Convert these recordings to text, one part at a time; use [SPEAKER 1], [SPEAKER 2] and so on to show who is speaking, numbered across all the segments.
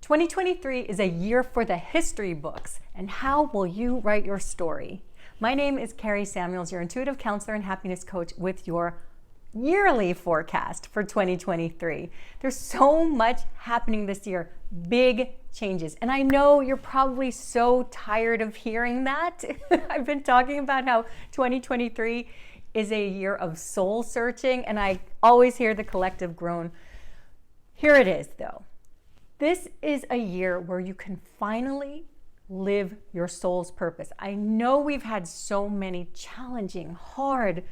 [SPEAKER 1] 2023 is a year for the history books, and how will you write your story? My name is Carrie Samuels, your intuitive counselor and happiness coach with your yearly forecast for 2023. There's so much happening this year, big changes. And I know you're probably so tired of hearing that. I've been talking about how 2023 is a year of soul searching, and I always hear the collective groan. Here it is though. This is a year where you can finally live your soul's purpose. I know we've had so many challenging, hard,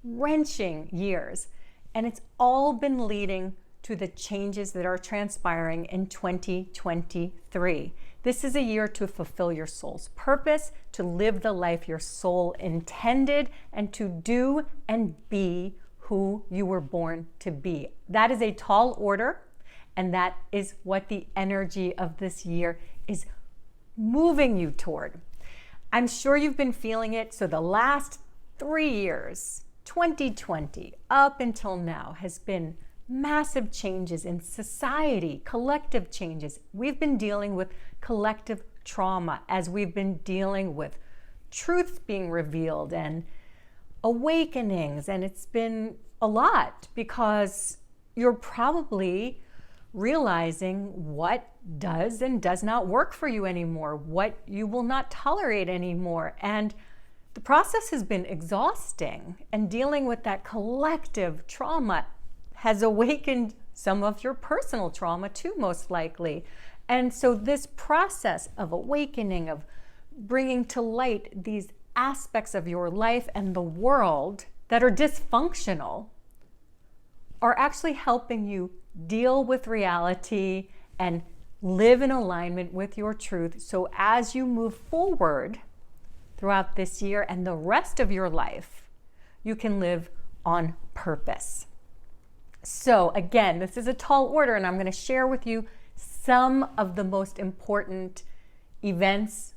[SPEAKER 1] wrenching years, and it's all been leading to the changes that are transpiring in 2023. This is a year to fulfill your soul's purpose, to live the life your soul intended, and to do and be who you were born to be. That is a tall order. And that is what the energy of this year is moving you toward. I'm sure you've been feeling it. So the last 3 years, 2020 up until now, has been massive changes in society, collective changes. We've been dealing with collective trauma as we've been dealing with truths being revealed and awakenings. And it's been a lot because you're probably realizing what does and does not work for you anymore, what you will not tolerate anymore. And the process has been exhausting, and dealing with that collective trauma has awakened some of your personal trauma too, most likely. And so this process of awakening, of bringing to light these aspects of your life and the world that are dysfunctional, are actually helping you deal with reality and live in alignment with your truth. So as you move forward throughout this year and the rest of your life, you can live on purpose. So again, this is a tall order, and I'm going to share with you some of the most important events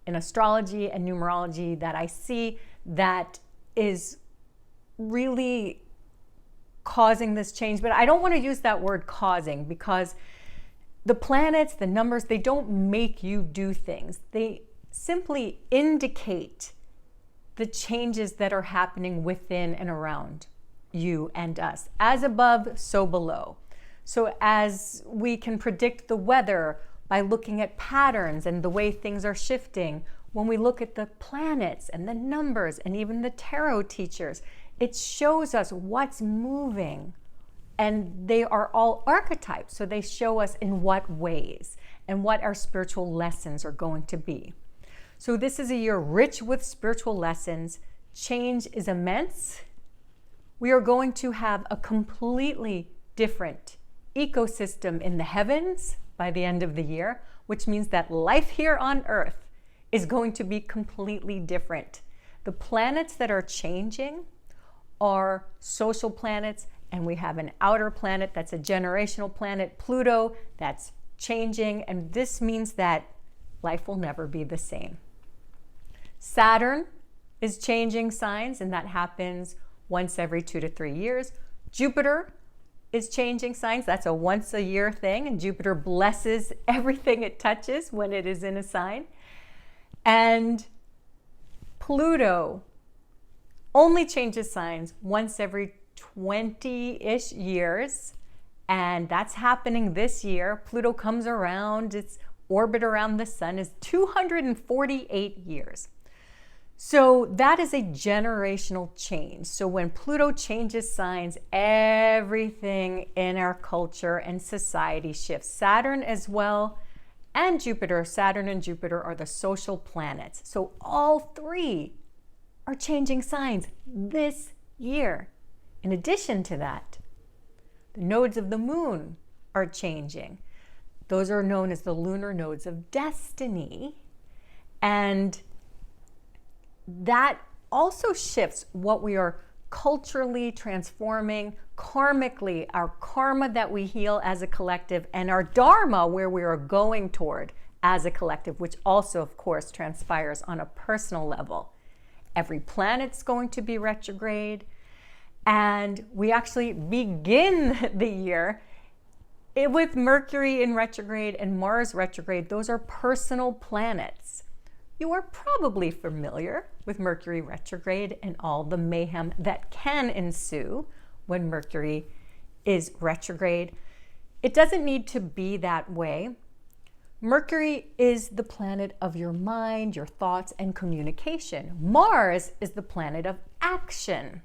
[SPEAKER 1] in astrology and numerology that I see that is really causing this change. But I don't want to use that word causing, because the planets, the numbers, they don't make you do things. They simply indicate the changes that are happening within and around you and us. As above, so below. So as we can predict the weather by looking at patterns and the way things are shifting, when we look at the planets and the numbers and even the tarot teachers, it shows us what's moving, and they are all archetypes. So they show us in what ways and what our spiritual lessons are going to be. So this is a year rich with spiritual lessons. Change is immense. We are going to have a completely different ecosystem in the heavens by the end of the year, which means that life here on Earth is going to be completely different. The planets that are changing are social planets, and we have an outer planet that's a generational planet, Pluto, that's changing, and this means that life will never be the same. Saturn is changing signs, and that happens once every 2 to 3 years. Jupiter is changing signs. That's a once a year thing, and Jupiter blesses everything it touches when it is in a sign. And Pluto only changes signs once every 20-ish years, and that's happening this year. Pluto comes around, its orbit around the sun is 248 years. So that is a generational change. So when Pluto changes signs, everything in our culture and society shifts. Saturn as well, and Jupiter. Saturn and Jupiter are the social planets. So all three are changing signs this year. In addition to that, the nodes of the moon are changing. Those are known as the lunar nodes of destiny. And that also shifts what we are culturally transforming, karmically, our karma that we heal as a collective, and our dharma, where we are going toward as a collective, which also, of course, transpires on a personal level. Every planet's going to be retrograde, and we actually begin the year With Mercury in retrograde and Mars retrograde, those are personal planets. You are probably familiar with Mercury retrograde and all the mayhem that can ensue when Mercury is retrograde. It doesn't need to be that way. Mercury is the planet of your mind, your thoughts, and communication. Mars is the planet of action.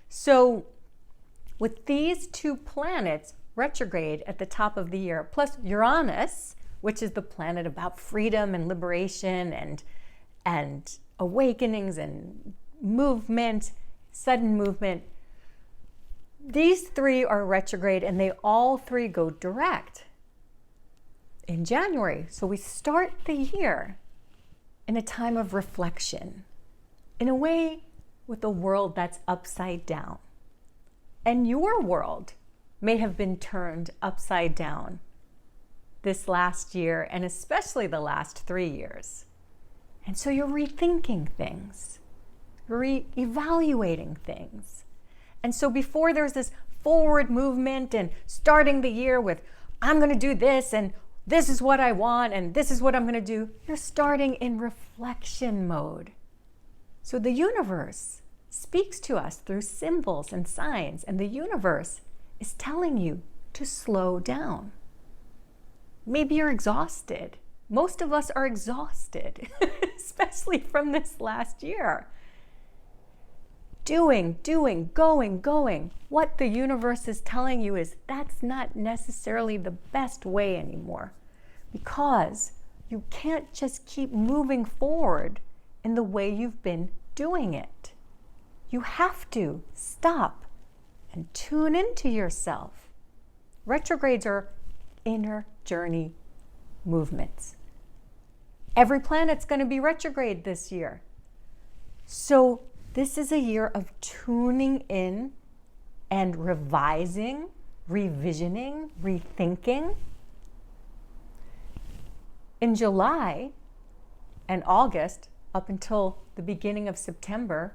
[SPEAKER 1] So with these two planets retrograde at the top of the year, plus Uranus, which is the planet about freedom and liberation and awakenings and movement, sudden movement, these three are retrograde and they all three go direct in January. So we start the year in a time of reflection, in a way with a world that's upside down. And your world may have been turned upside down this last year, and especially the last 3 years. And so you're rethinking things, re-evaluating things. And so before there's this forward movement and starting the year with, I'm going to do this, and this is what I want, and this is what I'm going to do, you're starting in reflection mode. So the universe speaks to us through symbols and signs, and the universe is telling you to slow down. Maybe you're exhausted. Most of us are exhausted, especially from this last year. Doing, going. What the universe is telling you is that's not necessarily the best way anymore, because you can't just keep moving forward in the way you've been doing it. You have to stop and tune into yourself. Retrogrades are inner journey movements. Every planet's going to be retrograde this year. So this is a year of tuning in and revising, revisioning, rethinking. In July and August, up until the beginning of September,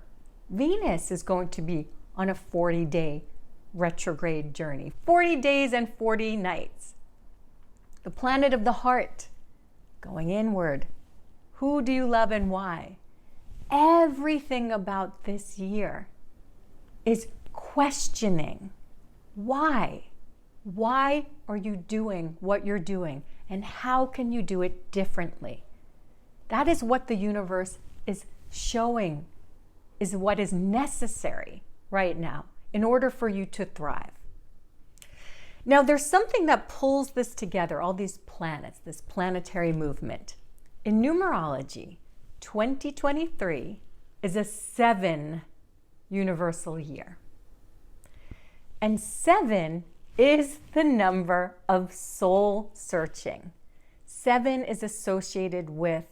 [SPEAKER 1] Venus is going to be on a 40-day retrograde journey. 40 days and 40 nights. The planet of the heart, going inward. Who do you love and why? Everything about this year is questioning why. Why are you doing what you're doing? And how can you do it differently? That is what the universe is showing, is what is necessary right now in order for you to thrive. Now, there's something that pulls this together, all these planets, this planetary movement. In numerology, 2023 is a 7 universal year. And 7 is the number of soul searching. 7 is associated with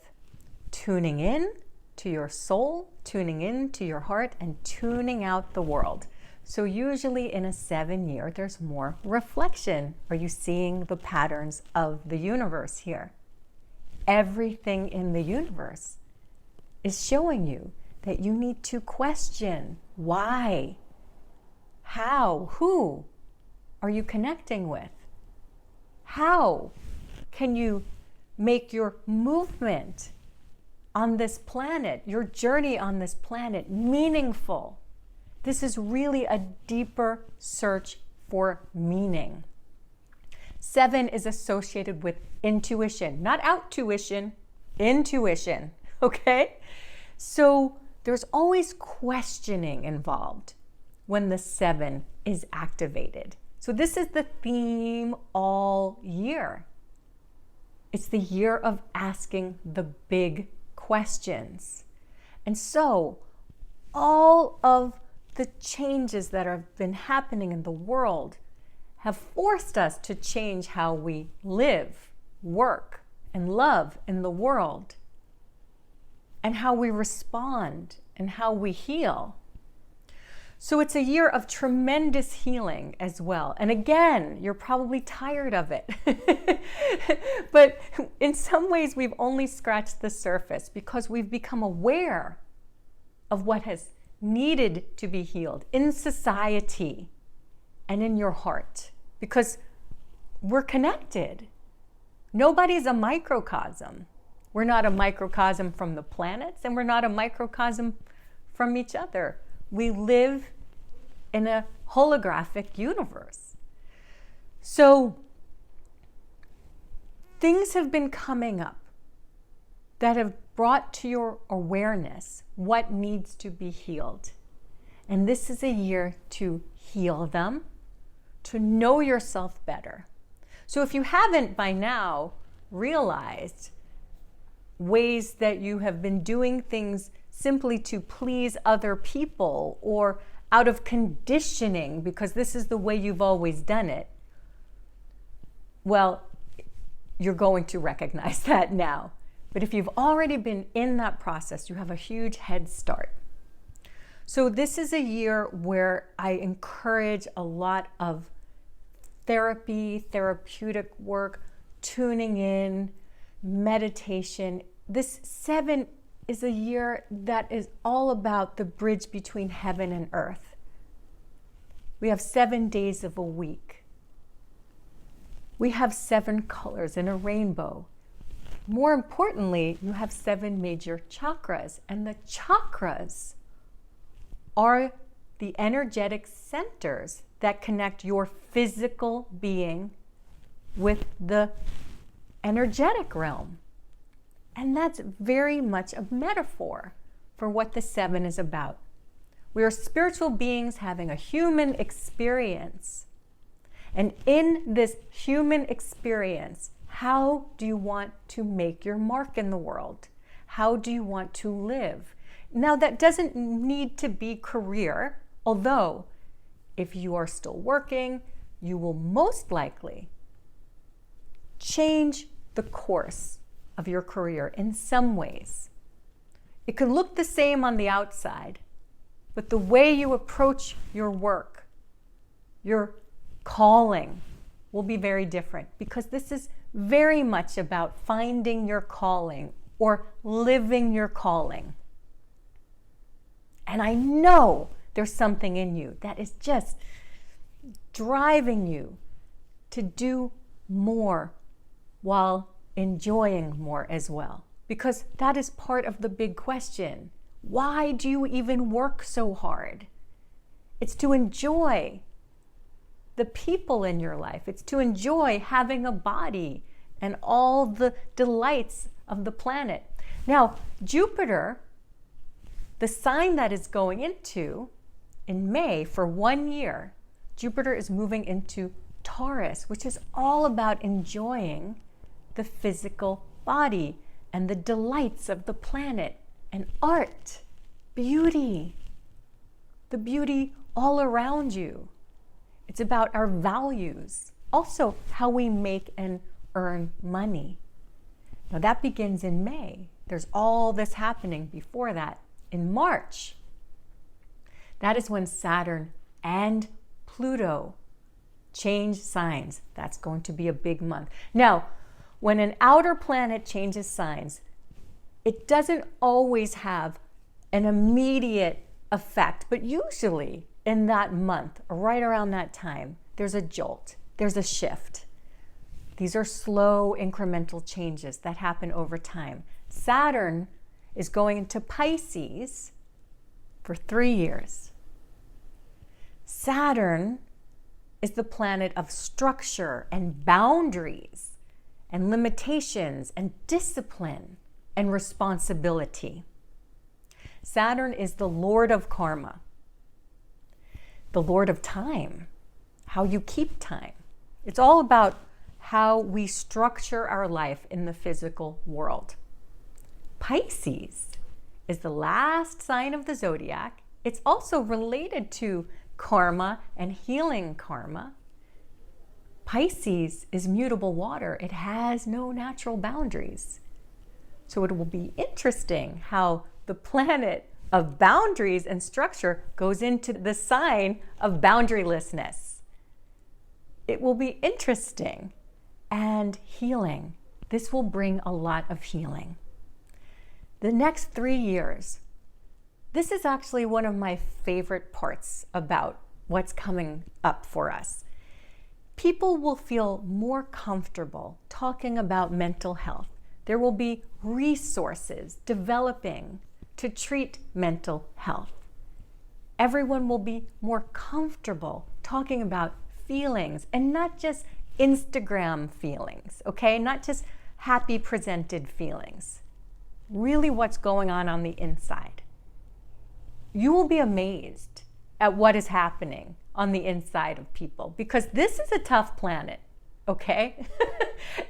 [SPEAKER 1] tuning in to your soul, tuning in to your heart, and tuning out the world. So usually in a 7 year, there's more reflection. Are you seeing the patterns of the universe here? Everything in the universe is showing you that you need to question why, how, who are you connecting with? How can you make your movement on this planet, your journey on this planet, meaningful? This is really a deeper search for meaning. 7 is associated with intuition, not out-tuition, intuition, okay? So there's always questioning involved when the 7 is activated. So this is the theme all year. It's the year of asking the big questions. And so all of the changes that have been happening in the world have forced us to change how we live, work, and love in the world, and how we respond and how we heal. So it's a year of tremendous healing as well. And again, you're probably tired of it. But in some ways, we've only scratched the surface because we've become aware of what has needed to be healed in society and in your heart. Because we're connected. Nobody's a microcosm. We're not a microcosm from the planets, and we're not a microcosm from each other. We live in a holographic universe. So things have been coming up that have brought to your awareness what needs to be healed. And this is a year to heal them, to know yourself better. So if you haven't by now realized ways that you have been doing things simply to please other people or out of conditioning because this is the way you've always done it, well, you're going to recognize that now. But if you've already been in that process, you have a huge head start. So this is a year where I encourage a lot of therapy, therapeutic work, tuning in, meditation. This 7 is a year that is all about the bridge between heaven and earth. We have 7 days of a week. We have 7 colors in a rainbow. More importantly, you have 7 major chakras, and the chakras are the energetic centers that connect your physical being with the energetic realm. And that's very much a metaphor for what the 7 is about. We are spiritual beings having a human experience. And in this human experience, how do you want to make your mark in the world? How do you want to live? Now, that doesn't need to be career, although if you are still working, you will most likely change the course of your career in some ways. It could look the same on the outside, but the way you approach your work, your calling, will be very different, because this is very much about finding your calling or living your calling. And I know there's something in you that is just driving you to do more while enjoying more as well. Because that is part of the big question. Why do you even work so hard? It's to enjoy the people in your life. It's to enjoy having a body and all the delights of the planet. Now, Jupiter, the sign that is going into in May for 1 year, Jupiter is moving into Taurus, which is all about enjoying the physical body and the delights of the planet and art, beauty, the beauty all around you. It's about our values, also how we make and earn money. Now that begins in May. There's all this happening before that. In March, that is when Saturn and Pluto change signs. That's going to be a big month. Now, when an outer planet changes signs, it doesn't always have an immediate effect, but usually in that month, or right around that time, there's a jolt, there's a shift. These are slow, incremental changes that happen over time. Saturn is going into Pisces for 3 years. Saturn is the planet of structure and boundaries and limitations and discipline and responsibility. Saturn is the Lord of karma, the Lord of time, how you keep time. It's all about how we structure our life in the physical world. Pisces is the last sign of the zodiac. It's also related to karma and healing karma. Pisces is mutable water. It has no natural boundaries. So it will be interesting how the planet of boundaries and structure goes into the sign of boundarylessness. It will be interesting and healing. This will bring a lot of healing. The next 3 years, this is actually one of my favorite parts about what's coming up for us. people will feel more comfortable talking about mental health. There will be resources developing to treat mental health. Everyone will be more comfortable talking about feelings, and not just Instagram feelings, okay? Not just happy presented feelings. Really what's going on the inside. You will be amazed at what is happening on the inside of people, because this is a tough planet, okay?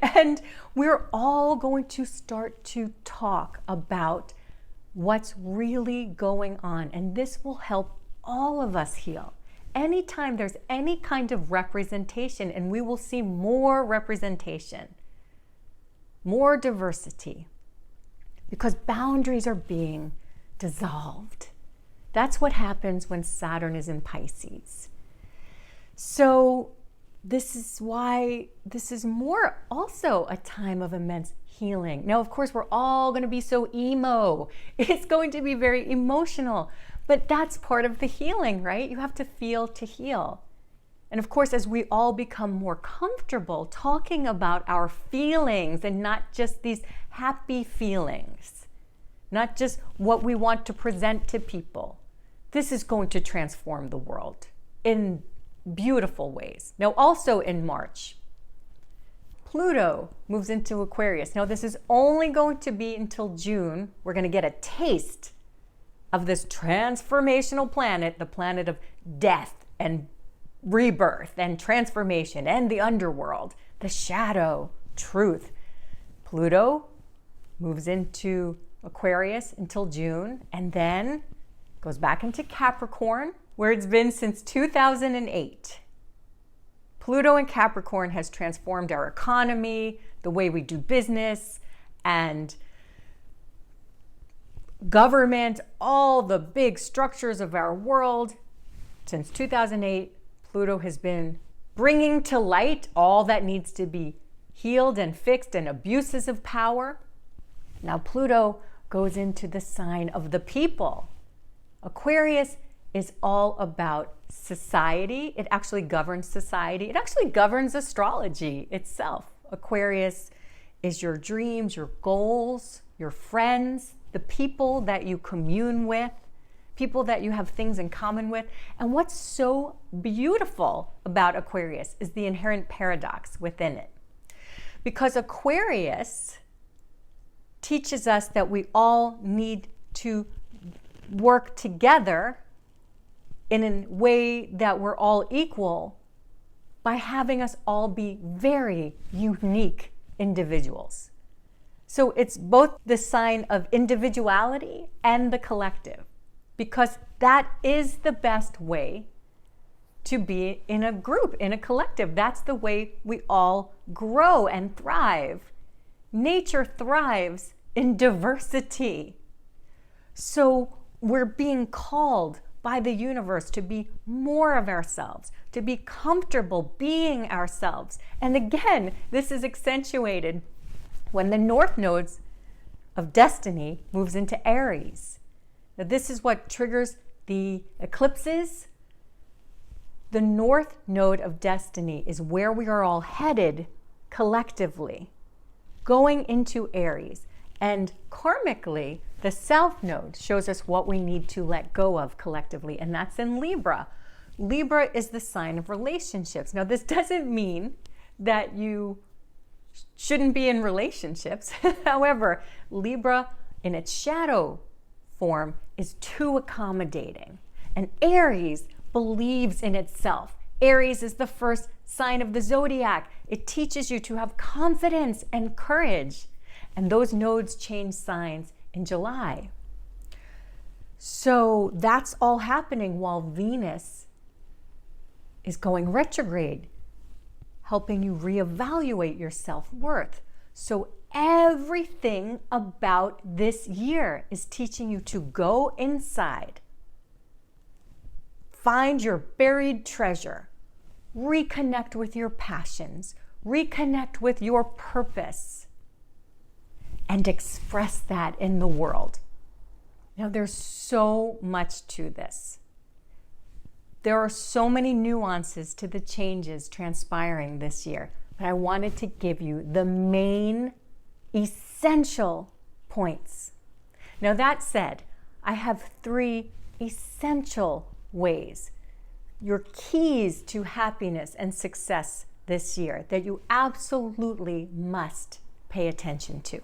[SPEAKER 1] And we're all going to start to talk about what's really going on, and this will help all of us heal. Anytime there's any kind of representation, and we will see more representation, more diversity, because boundaries are being dissolved. That's what happens when Saturn is in Pisces. So this is why this is more also a time of immense healing. Now, of course, we're all going to be so emo. It's going to be very emotional, but that's part of the healing, right? You have to feel to heal. And of course, as we all become more comfortable talking about our feelings and not just these happy feelings, not just what we want to present to people, this is going to transform the world in beautiful ways. Now, also in March, Pluto moves into Aquarius. Now, this is only going to be until June. We're going to get a taste of this transformational planet, the planet of death and rebirth and transformation and the underworld, the shadow, truth. Pluto moves into Aquarius until June, and then goes back into Capricorn, where it's been since 2008. Pluto in Capricorn has transformed our economy, the way we do business, and government, all the big structures of our world. Since 2008, Pluto has been bringing to light all that needs to be healed and fixed and abuses of power. Now Pluto goes into the sign of the people. Aquarius is all about society. It actually governs society. It actually governs astrology itself. Aquarius is your dreams, your goals, your friends, the people that you commune with, people that you have things in common with. And what's so beautiful about Aquarius is the inherent paradox within it. Because Aquarius teaches us that we all need to work together in a way that we're all equal by having us all be very unique individuals. So it's both the sign of individuality and the collective, because that is the best way to be in a group, in a collective. That's the way we all grow and thrive. Nature thrives in diversity. So we're being called by the universe to be more of ourselves, to be comfortable being ourselves. And again, this is accentuated when the North Node of Destiny moves into Aries. Now, this is what triggers the eclipses. The North Node of Destiny is where we are all headed collectively, going into Aries. And karmically, the South Node shows us what we need to let go of collectively, and that's in Libra. Libra is the sign of relationships. Now, this doesn't mean that you shouldn't be in relationships. However, Libra in its shadow form is too accommodating. And Aries believes in itself. Aries is the first sign of the zodiac. It teaches you to have confidence and courage. And those nodes change signs in July. So that's all happening while Venus is going retrograde, helping you reevaluate your self-worth. So everything about this year is teaching you to go inside, find your buried treasure, reconnect with your passions, reconnect with your purpose, and express that in the world. Now, there's so much to this. There are so many nuances to the changes transpiring this year, but I wanted to give you the main essential points. Now, that said, I have 3 essential ways, your keys to happiness and success this year, that you absolutely must pay attention to.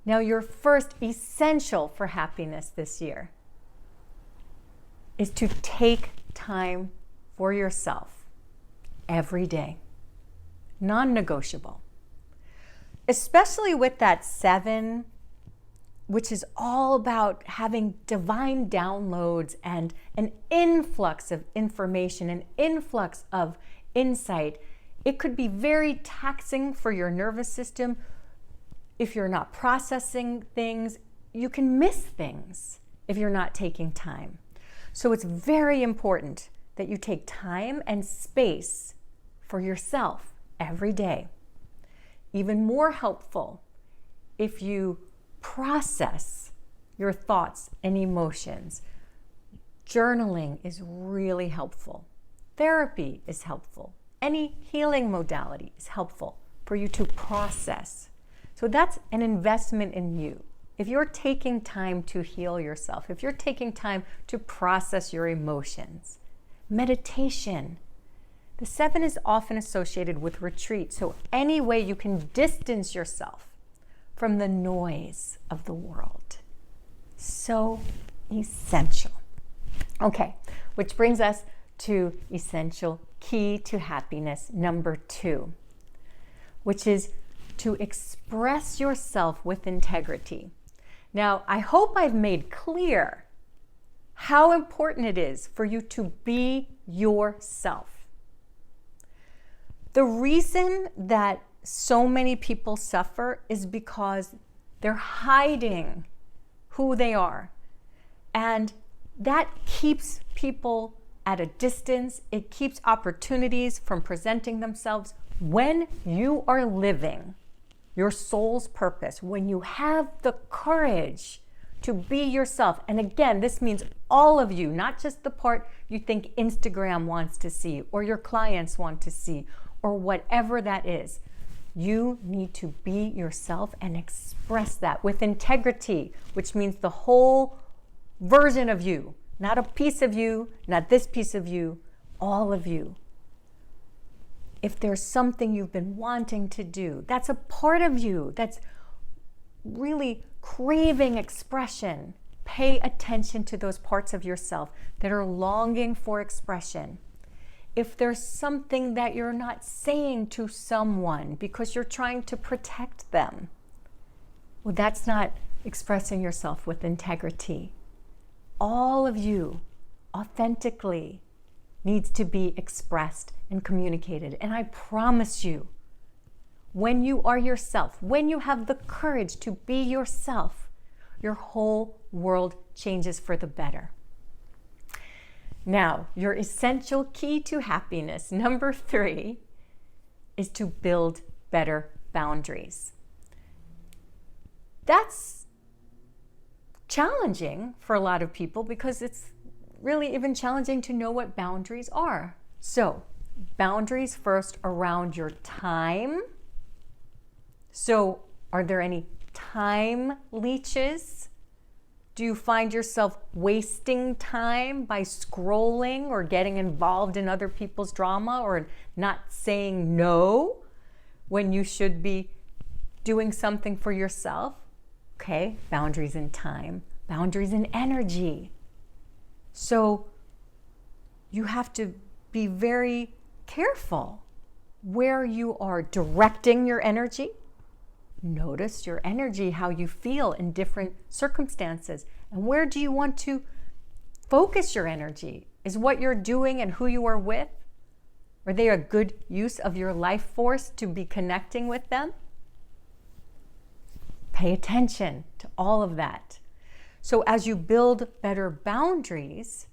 [SPEAKER 1] Now, your first essential for happiness this year is to take time for yourself every day. Non-negotiable. Especially with that 7, which is all about having divine downloads and an influx of information, an influx of insight. It could be very taxing for your nervous system. If you're not processing things, you can miss things if you're not taking time. So it's very important that you take time and space for yourself every day. Even more helpful if you process your thoughts and emotions. Journaling is really helpful. Therapy is helpful. Any healing modality is helpful for you to process. So that's an investment in you. If you're taking time to heal yourself, if you're taking time to process your emotions, meditation. The 7 is often associated with retreat. So any way you can distance yourself from the noise of the world. So essential. Okay, which brings us to essential key to happiness number 2, which is to express yourself with integrity. Now, I hope I've made clear how important it is for you to be yourself. The reason that so many people suffer is because they're hiding who they are. And that keeps people at a distance. It keeps opportunities from presenting themselves. When you are living your soul's purpose, when you have the courage to be yourself, and again, this means all of you, not just the part you think Instagram wants to see or your clients want to see or whatever that is. You need to be yourself and express that with integrity, which means the whole version of you, not a piece of you, not this piece of you, all of you. If there's something you've been wanting to do, that's a part of you that's really craving expression. Pay attention to those parts of yourself that are longing for expression. If there's something that you're not saying to someone because you're trying to protect them, well, that's not expressing yourself with integrity. All of you authentically needs to be expressed and communicated. And I promise you, when you are yourself, when you have the courage to be yourself, your whole world changes for the better. Now, your essential key to happiness, number 3, is to build better boundaries. That's challenging for a lot of people because it's really even challenging to know what boundaries are. So, boundaries first around your time. So, are there any time leeches? Do you find yourself wasting time by scrolling or getting involved in other people's drama or not saying no when you should be doing something for yourself? Okay, boundaries in time, boundaries in energy. So you have to be very careful where you are directing your energy. Notice your energy, how you feel in different circumstances. And where do you want to focus your energy? Is what you're doing and who you are with, are they a good use of your life force to be connecting with them? Pay attention to all of that. So as you build better boundaries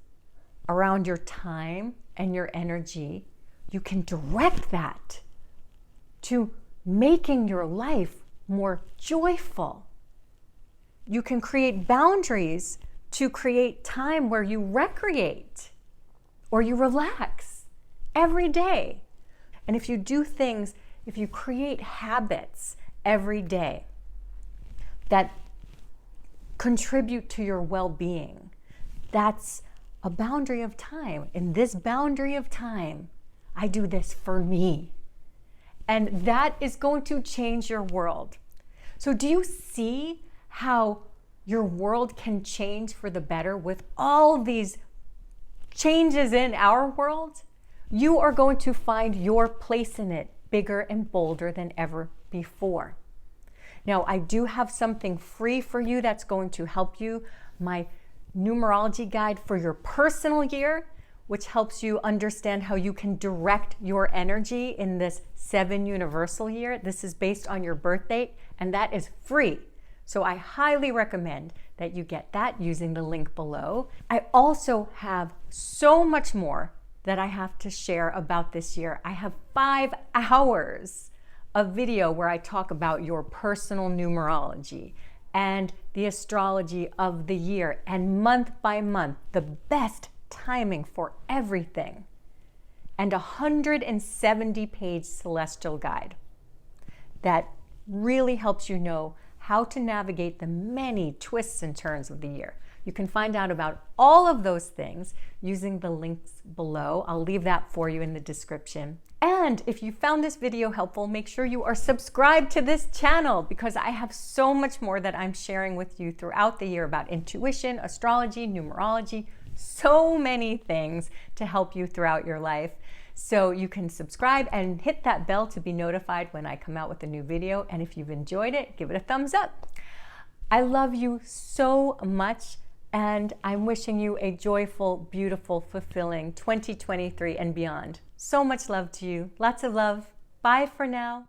[SPEAKER 1] around your time and your energy, you can direct that to making your life more joyful. You can create boundaries to create time where you recreate or you relax every day. And if you do things, if you create habits every day that contribute to your well-being, that's a boundary of time. In this boundary of time, I do this for me. And that is going to change your world. So do you see how your world can change for the better with all these changes in our world? You are going to find your place in it bigger and bolder than ever before. Now, I do have something free for you that's going to help you, my numerology guide for your personal year, which helps you understand how you can direct your energy in this 7 universal year. This is based on your birth date, and that is free. So I highly recommend that you get that using the link below. I also have so much more that I have to share about this year. I have 5 hours of video where I talk about your personal numerology and the astrology of the year, and month by month, the best timing for everything, and a 170-page celestial guide that really helps you know how to navigate the many twists and turns of the year. You can find out about all of those things using the links below. I'll leave that for you in the description. And if you found this video helpful, make sure you are subscribed to this channel, because I have so much more that I'm sharing with you throughout the year about intuition, astrology, numerology, so many things to help you throughout your life. So you can subscribe and hit that bell to be notified when I come out with a new video. And if you've enjoyed it, give it a thumbs up. I love you so much, and I'm wishing you a joyful, beautiful, fulfilling 2023 and beyond. So much love to you. Lots of love. Bye for now.